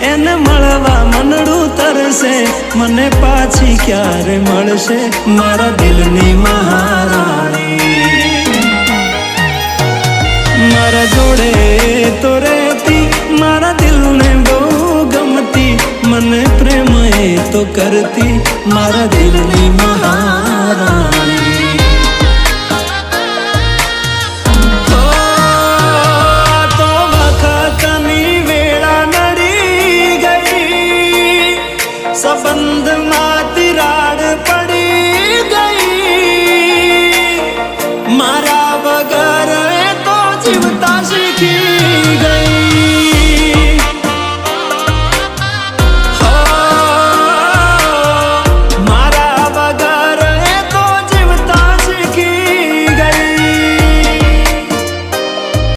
એને મળવા મનડું તરસે મને પાછી ક્યારે મળશે મારા દિલની મહારાણી મારા જોડે તો રહેતી મારા દિલને બહુ ગમતી મને પ્રેમ એ તો કરતી મારા દિલની મહારાણી संबंध माती राड पड़ी गई मारा वगर तो जीवता